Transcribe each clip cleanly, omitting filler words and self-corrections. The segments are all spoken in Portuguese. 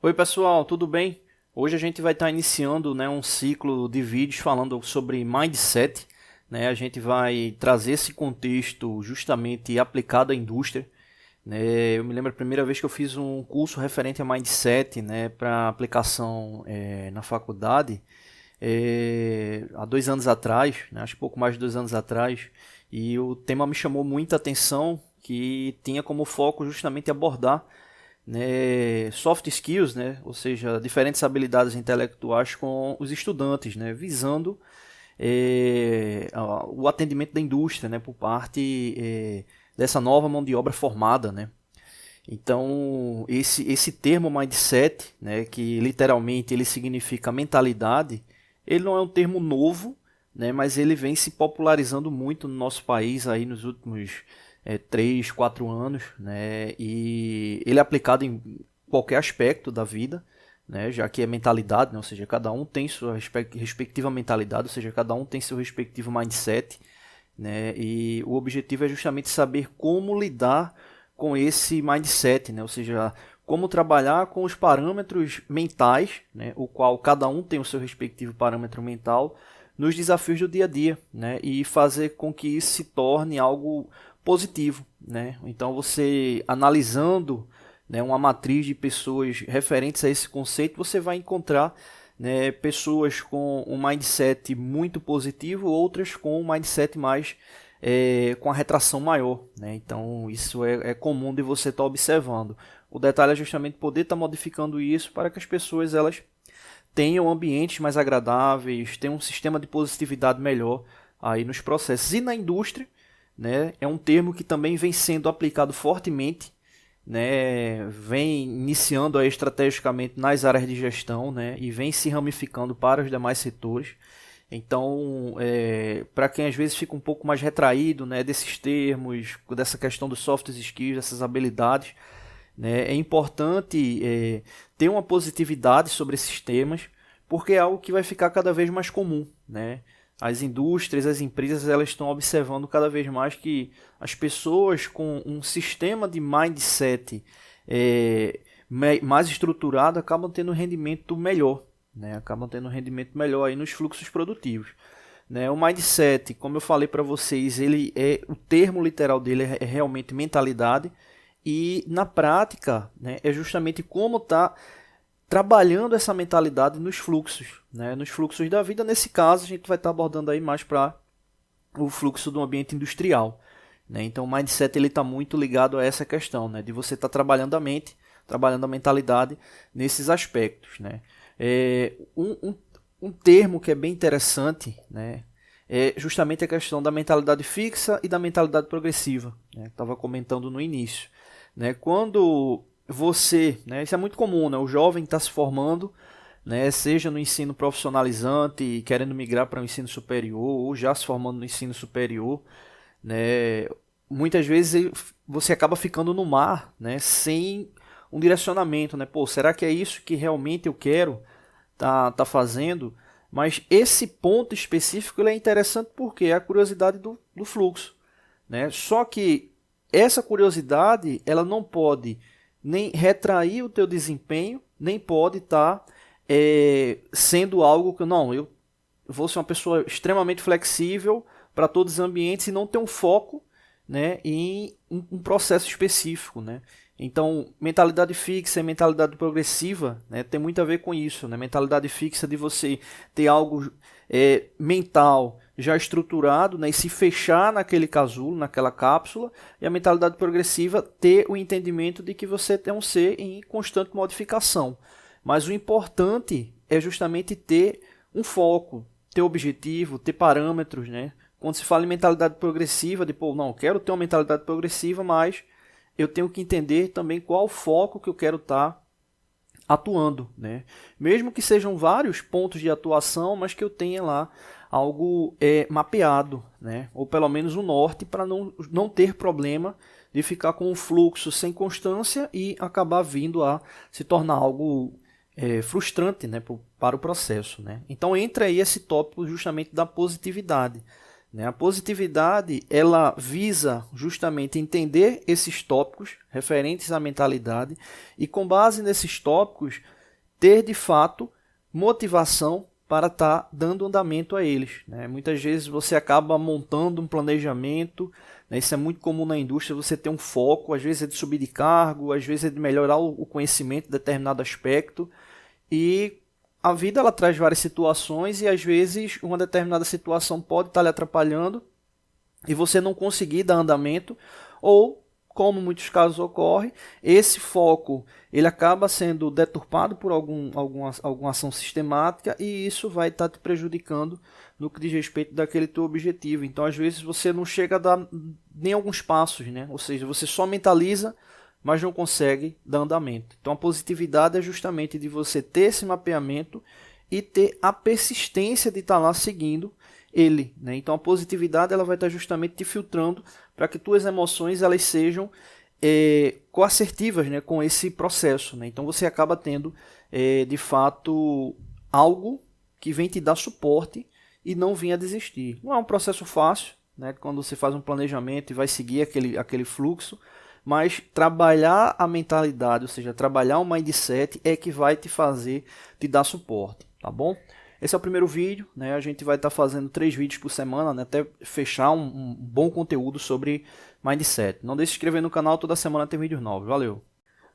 Oi pessoal, tudo bem? Hoje a gente vai estar iniciando, um ciclo de vídeos falando sobre mindset, né? A gente vai trazer esse contexto justamente aplicado à indústria, né? Eu me lembro a primeira vez que eu fiz um curso referente a mindset, né, para aplicação na faculdade, há 2 anos atrás, né? Acho que pouco mais de 2 anos atrás, e o tema me chamou muita atenção, que tinha como foco justamente abordar, né, soft skills, né, ou seja, diferentes habilidades intelectuais com os estudantes, né, visando o atendimento da indústria, né, por parte dessa nova mão de obra formada, né. Então, esse termo mindset, né, que literalmente ele significa mentalidade, ele não é um termo novo, né, mas ele vem se popularizando muito no nosso país aí nos últimos 3, 4 anos, né, e ele é aplicado em qualquer aspecto da vida, né, já que é mentalidade, né, ou seja, cada um tem sua respectiva mentalidade, ou seja, cada um tem seu respectivo mindset, né, e o objetivo é justamente saber como lidar com esse mindset, né, ou seja, como trabalhar com os parâmetros mentais, né, o qual cada um tem o seu respectivo parâmetro mental, nos desafios do dia a dia, né, e fazer com que isso se torne algo positivo, né. Então você analisando, né, uma matriz de pessoas referentes a esse conceito, você vai encontrar, né, pessoas com um mindset muito positivo, outras com um mindset mais com a retração maior, né? Então isso é comum de você estar observando. O detalhe é justamente poder estar modificando isso para que as pessoas elas tenham ambientes mais agradáveis, tenham um sistema de positividade melhor aí nos processos. E na indústria, né, é um termo que também vem sendo aplicado fortemente, né, vem iniciando aí estrategicamente nas áreas de gestão, né, e vem se ramificando para os demais setores. Então, para quem às vezes fica um pouco mais retraído, né, desses termos, dessa questão dos soft skills, dessas habilidades, né, é importante ter uma positividade sobre esses temas, porque é algo que vai ficar cada vez mais comum, né? As indústrias, as empresas, elas estão observando cada vez mais que as pessoas com um sistema de mindset mais estruturado acabam tendo um rendimento melhor, né? Acabam tendo um rendimento melhor aí nos fluxos produtivos. Né? O mindset, como eu falei para vocês, ele o termo literal dele é realmente mentalidade, e na prática, né, é justamente como está trabalhando essa mentalidade nos fluxos, né, nos fluxos da vida. Nesse caso, a gente vai estar abordando aí mais para o fluxo do ambiente industrial. Né? Então, o mindset ele está muito ligado a essa questão, né, de você estar trabalhando a mente, trabalhando a mentalidade nesses aspectos. Né? Um termo que é bem interessante, né, é justamente a questão da mentalidade fixa e da mentalidade progressiva, né, que estava comentando no início. Né, quando você, né, isso é muito comum, né, o jovem está se formando, né, seja no ensino profissionalizante, querendo migrar para o ensino superior, ou já se formando no ensino superior, né, muitas vezes você acaba ficando no mar, né, sem um direcionamento, né, pô, será que é isso que realmente eu quero tá fazendo? Mas esse ponto específico ele é interessante porque é a curiosidade do fluxo, né? Só que essa curiosidade ela não pode nem retrair o teu desempenho, nem pode estar sendo algo que não, eu vou ser uma pessoa extremamente flexível para todos os ambientes e não ter um foco, né, em um processo específico, né? Então, mentalidade fixa e mentalidade progressiva, né, tem muito a ver com isso, né? Mentalidade fixa de você ter algo mental já estruturado, né, e se fechar naquele casulo, naquela cápsula, e a mentalidade progressiva ter o entendimento de que você é um ser em constante modificação. Mas o importante é justamente ter um foco, ter objetivo, ter parâmetros, né? Quando se fala em mentalidade progressiva, de pô, não, quero ter uma mentalidade progressiva, mas eu tenho que entender também qual o foco que eu quero estar atuando, né? Mesmo que sejam vários pontos de atuação, mas que eu tenha lá algo mapeado, né? Ou pelo menos um norte para não ter problema de ficar com um fluxo sem constância e acabar vindo a se tornar algo frustrante, né, para o processo, né? Então entra aí esse tópico justamente da positividade, né? A positividade, ela visa justamente entender esses tópicos referentes à mentalidade e, com base nesses tópicos, ter de fato motivação para estar dando andamento a eles, né? Muitas vezes você acaba montando um planejamento, né? Isso é muito comum na indústria, você ter um foco, às vezes é de subir de cargo, às vezes é de melhorar o conhecimento de determinado aspecto, e a vida ela traz várias situações e às vezes uma determinada situação pode estar lhe atrapalhando e você não conseguir dar andamento, ou, como muitos casos ocorre, esse foco ele acaba sendo deturpado por alguma ação sistemática e isso vai estar te prejudicando no que diz respeito daquele teu objetivo. Então, às vezes, você não chega a dar nem alguns passos, né? Ou seja, você só mentaliza, mas não consegue dar andamento. Então, a positividade é justamente de você ter esse mapeamento e ter a persistência de estar lá seguindo ele, né? Então, a positividade ela vai estar justamente te filtrando para que tuas emoções elas sejam coassertivas, né, com esse processo, né? Então, você acaba tendo, de fato, algo que vem te dar suporte e não vinha desistir. Não é um processo fácil, né, quando você faz um planejamento e vai seguir aquele fluxo, mas trabalhar a mentalidade, ou seja, trabalhar o mindset é que vai te fazer te dar suporte, tá bom? Esse é o primeiro vídeo, né? A gente vai estar fazendo 3 vídeos por semana, né, até fechar um bom conteúdo sobre mindset. Não deixe de se inscrever no canal, toda semana tem vídeos novos. Valeu!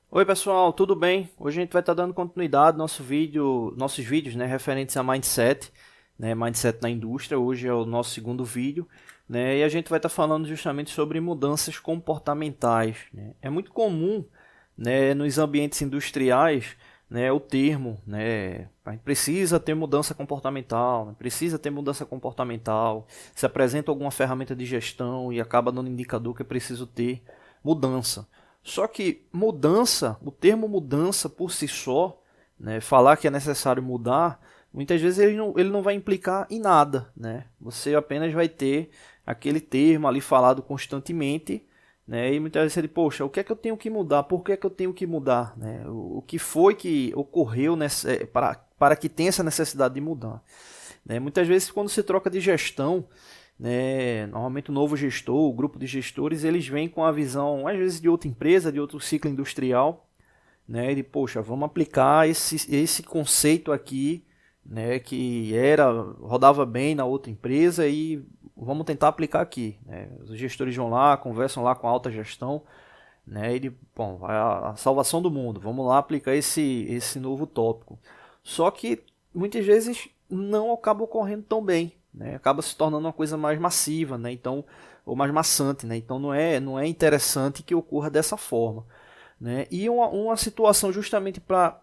Oi pessoal, tudo bem? Hoje a gente vai estar dando continuidade ao nossos vídeos, né, referentes a mindset, né, mindset na indústria. Hoje é o nosso segundo vídeo, né, e a gente vai estar falando justamente sobre mudanças comportamentais, né? É muito comum, né, nos ambientes industriais, né, o termo, né, a gente precisa ter mudança comportamental, se apresenta alguma ferramenta de gestão e acaba dando indicador que é preciso ter mudança. Só que mudança, o termo mudança por si só, né, falar que é necessário mudar, muitas vezes ele não vai implicar em nada, né? Você apenas vai ter aquele termo ali falado constantemente, né? E muitas vezes ele, poxa, o que é que eu tenho que mudar? Por que é que eu tenho que mudar? Né? O que foi que ocorreu para que tenha essa necessidade de mudar? Né? Muitas vezes quando se troca de gestão, né, normalmente o novo gestor, o grupo de gestores, eles vêm com a visão, às vezes de outra empresa, de outro ciclo industrial, né? E, poxa, vamos aplicar esse conceito aqui, né, que rodava bem na outra empresa e vamos tentar aplicar aqui, né? Os gestores vão lá, conversam lá com a alta gestão, né? E, bom, vai a salvação do mundo, vamos lá aplicar esse novo tópico. Só que muitas vezes não acaba ocorrendo tão bem, né? Acaba se tornando uma coisa mais massiva, né? Então, ou mais maçante, né? Então não é interessante que ocorra dessa forma, né? E uma situação justamente para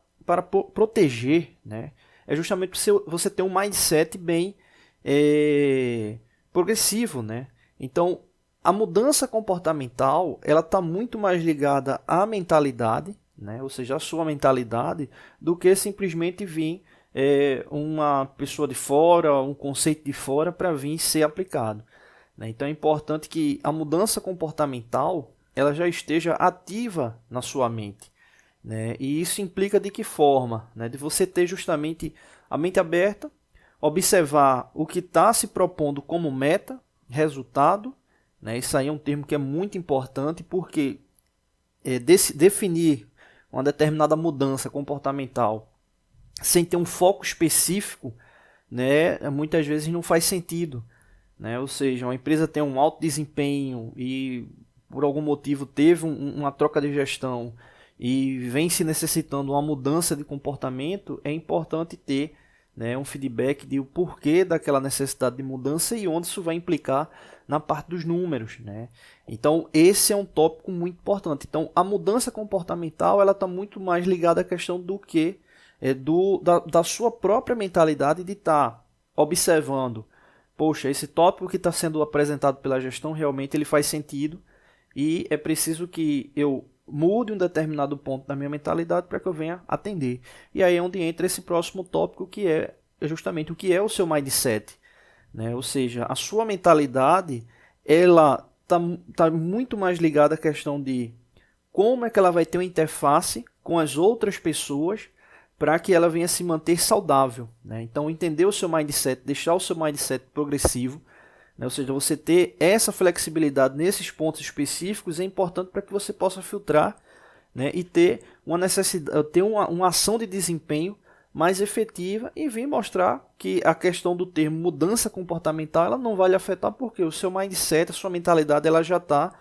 proteger, né, é justamente você ter um mindset bem progressivo, né? Então, a mudança comportamental ela está muito mais ligada à mentalidade, né? Ou seja, à sua mentalidade, do que simplesmente vir uma pessoa de fora, um conceito de fora para vir ser aplicado, né? Então, é importante que a mudança comportamental ela já esteja ativa na sua mente, né? E isso implica de que forma? Né? De você ter justamente a mente aberta, observar o que está se propondo como meta, resultado, né? Isso aí é um termo que é muito importante porque definir uma determinada mudança comportamental sem ter um foco específico, né, muitas vezes não faz sentido, né? Ou seja, uma empresa tem um alto desempenho e por algum motivo teve uma troca de gestão e vem se necessitando uma mudança de comportamento, é importante ter, né, um feedback de o porquê daquela necessidade de mudança e onde isso vai implicar na parte dos números, né? Então, esse é um tópico muito importante. Então, a mudança comportamental ela está muito mais ligada à questão do que da sua própria mentalidade de estar observando, poxa, esse tópico que está sendo apresentado pela gestão realmente ele faz sentido e é preciso que eu mude um determinado ponto da minha mentalidade para que eu venha atender. E aí é onde entra esse próximo tópico que é justamente o que é o seu mindset, né? Ou seja, a sua mentalidade ela tá muito mais ligada à questão de como é que ela vai ter uma interface com as outras pessoas para que ela venha se manter saudável, né? Então entender o seu mindset, deixar o seu mindset progressivo, né? Ou seja, você ter essa flexibilidade nesses pontos específicos é importante para que você possa filtrar, né? E ter uma necessidade, ter uma ação de desempenho mais efetiva e vir mostrar que a questão do termo mudança comportamental ela não vai lhe afetar porque o seu mindset, a sua mentalidade ela já está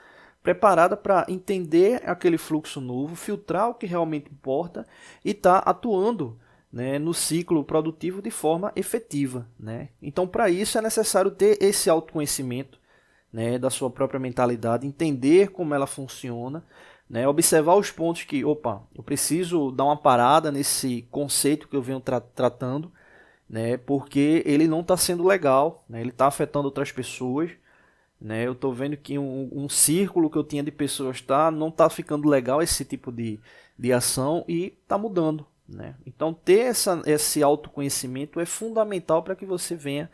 preparada para entender aquele fluxo novo, filtrar o que realmente importa e estar atuando, né, no ciclo produtivo de forma efetiva, né? Então, para isso é necessário ter esse autoconhecimento, né, da sua própria mentalidade, entender como ela funciona, né, observar os pontos que, opa, eu preciso dar uma parada nesse conceito que eu venho tratando, né, porque ele não está sendo legal, né, ele está afetando outras pessoas, né, eu estou vendo que um círculo que eu tinha de pessoas não está ficando legal esse tipo de ação e está mudando, né? Então ter esse autoconhecimento é fundamental para que você venha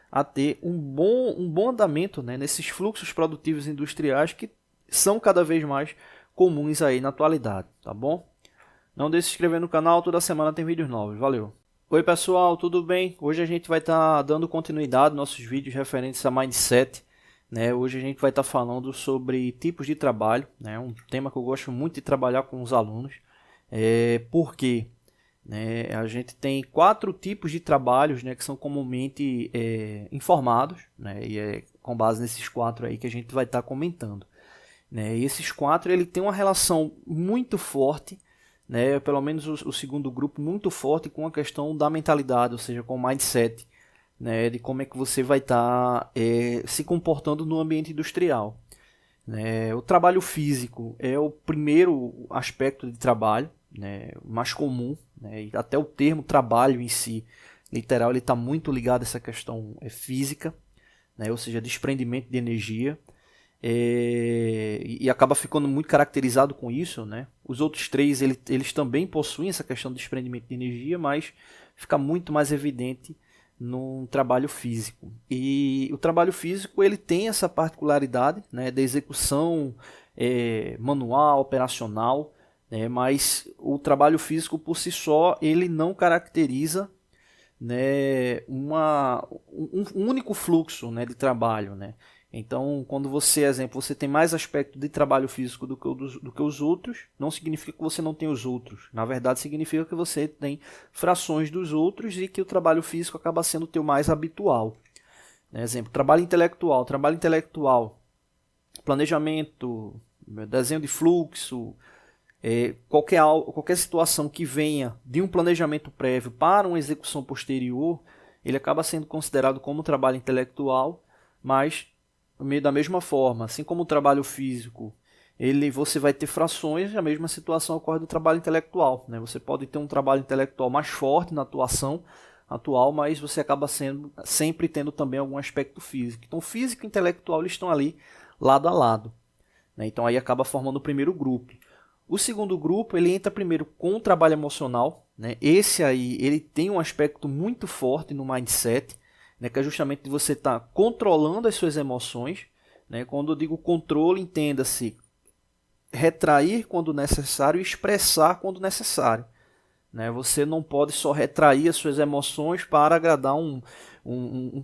a ter um bom andamento, né, nesses fluxos produtivos industriais que são cada vez mais comuns aí na atualidade, tá bom? Não deixe de se inscrever no canal, toda semana tem vídeos novos, valeu! Oi pessoal, tudo bem? Hoje a gente vai estar dando continuidade aos nossos vídeos referentes a Mindset, né? Hoje a gente vai estar falando sobre tipos de trabalho, né? Um tema que eu gosto muito de trabalhar com os alunos, porque, né, a gente tem 4 tipos de trabalhos, né, que são comumente informados, né? E é com base nesses 4 aí que a gente vai estar comentando. Né? E esses 4 ele tem uma relação muito forte, né? Pelo menos o segundo grupo, muito forte com a questão da mentalidade, ou seja, com o mindset, né? De como é que você vai estar se comportando no ambiente industrial. Né? O trabalho físico é o primeiro aspecto de trabalho, né? Mais comum, né? E até o termo trabalho em si, literal, ele está muito ligado a essa questão física, né? Ou seja, desprendimento de energia. E acaba ficando muito caracterizado com isso, né? Os outros 3 eles também possuem essa questão de desprendimento de energia, mas fica muito mais evidente no trabalho físico. E o trabalho físico ele tem essa particularidade, né, da execução manual, operacional, né, mas o trabalho físico por si só ele não caracteriza, né, um único fluxo, né, de trabalho, né? Então, quando você tem mais aspecto de trabalho físico do que os outros, não significa que você não tem os outros. Na verdade, significa que você tem frações dos outros e que o trabalho físico acaba sendo o teu mais habitual. Exemplo, trabalho intelectual. Trabalho intelectual, planejamento, desenho de fluxo, qualquer situação que venha de um planejamento prévio para uma execução posterior, ele acaba sendo considerado como trabalho intelectual, mas da mesma forma, assim como o trabalho físico, você vai ter frações, a mesma situação ocorre do trabalho intelectual, né? Você pode ter um trabalho intelectual mais forte na atuação atual, mas você acaba sempre tendo também algum aspecto físico. Então, físico e intelectual eles estão ali lado a lado, né? Então, aí acaba formando o primeiro grupo. O segundo grupo ele entra primeiro com o trabalho emocional, né? Esse aí ele tem um aspecto muito forte no mindset, né, que é justamente você estar controlando as suas emoções, né? Quando eu digo controle, entenda-se retrair quando necessário e expressar quando necessário, né? Você não pode só retrair as suas emoções para agradar um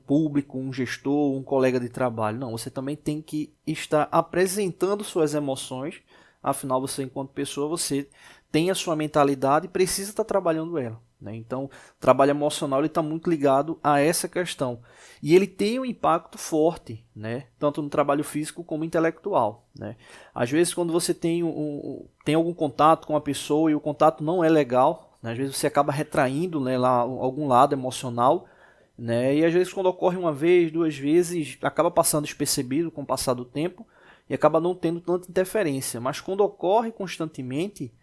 público, um gestor, um colega de trabalho. Não, você também tem que estar apresentando suas emoções, afinal você enquanto pessoa, você tem a sua mentalidade e precisa estar trabalhando ela. Então, o trabalho emocional está muito ligado a essa questão. E ele tem um impacto forte, né? Tanto no trabalho físico como intelectual, né? Às vezes, quando você tem algum contato com a pessoa e o contato não é legal, né? Às vezes você acaba retraindo, né, lá, algum lado emocional, né? E às vezes, quando ocorre uma vez, 2 vezes, acaba passando despercebido com o passar do tempo e acaba não tendo tanta interferência. Mas quando ocorre constantemente,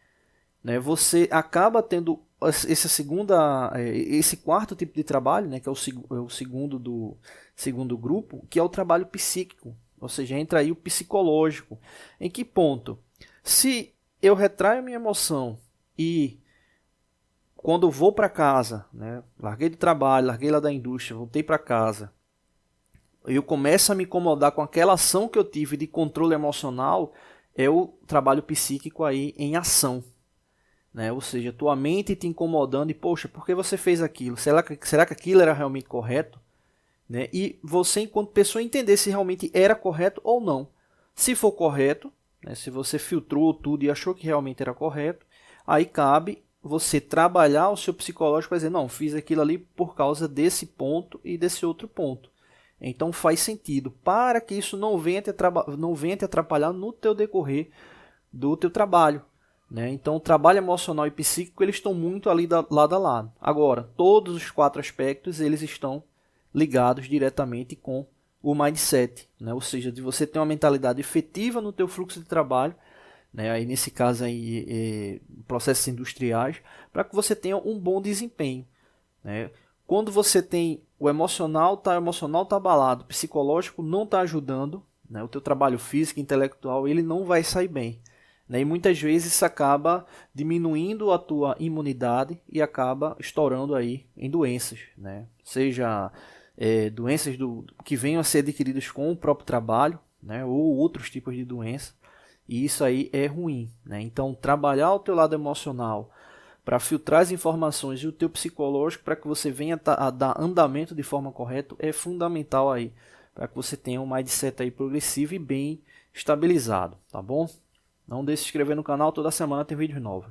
né, você acaba tendo esse quarto tipo de trabalho, né, que é o segundo grupo, que é o trabalho psíquico, ou seja, entra aí o psicológico. Em que ponto? Se eu retraio minha emoção e quando eu vou para casa, né, larguei do trabalho, larguei lá da indústria, voltei para casa, eu começo a me incomodar com aquela ação que eu tive de controle emocional, é o trabalho psíquico aí em ação. Né? Ou seja, tua mente te incomodando e, poxa, por que você fez aquilo? Será que aquilo era realmente correto? né? E você, enquanto pessoa, entender se realmente era correto ou não. Se for correto, né, se você filtrou tudo e achou que realmente era correto, aí cabe você trabalhar o seu psicológico para dizer, não, fiz aquilo ali por causa desse ponto e desse outro ponto. Então faz sentido, para que isso não venha te atrapalhar no teu decorrer do teu trabalho, né? Então o trabalho emocional e psíquico, eles estão muito ali lado a lado. Agora, todos os 4 aspectos, eles estão ligados diretamente com o mindset, né? Ou seja, de você ter uma mentalidade efetiva no teu fluxo de trabalho, né? Aí nesse caso aí, processos industriais, para que você tenha um bom desempenho, né? Quando você tem o emocional tá abalado, o psicológico não está ajudando, né? O teu trabalho físico, intelectual, ele não vai sair bem, né? E muitas vezes isso acaba diminuindo a tua imunidade e acaba estourando aí em doenças, né? Seja doenças que venham a ser adquiridas com o próprio trabalho, né? Ou outros tipos de doença. E isso aí é ruim, né? Então, trabalhar o teu lado emocional para filtrar as informações e o teu psicológico para que você venha a dar andamento de forma correta é fundamental aí, para que você tenha um mindset aí progressivo e bem estabilizado, tá bom? Não deixe de se inscrever no canal, toda semana tem vídeos novos.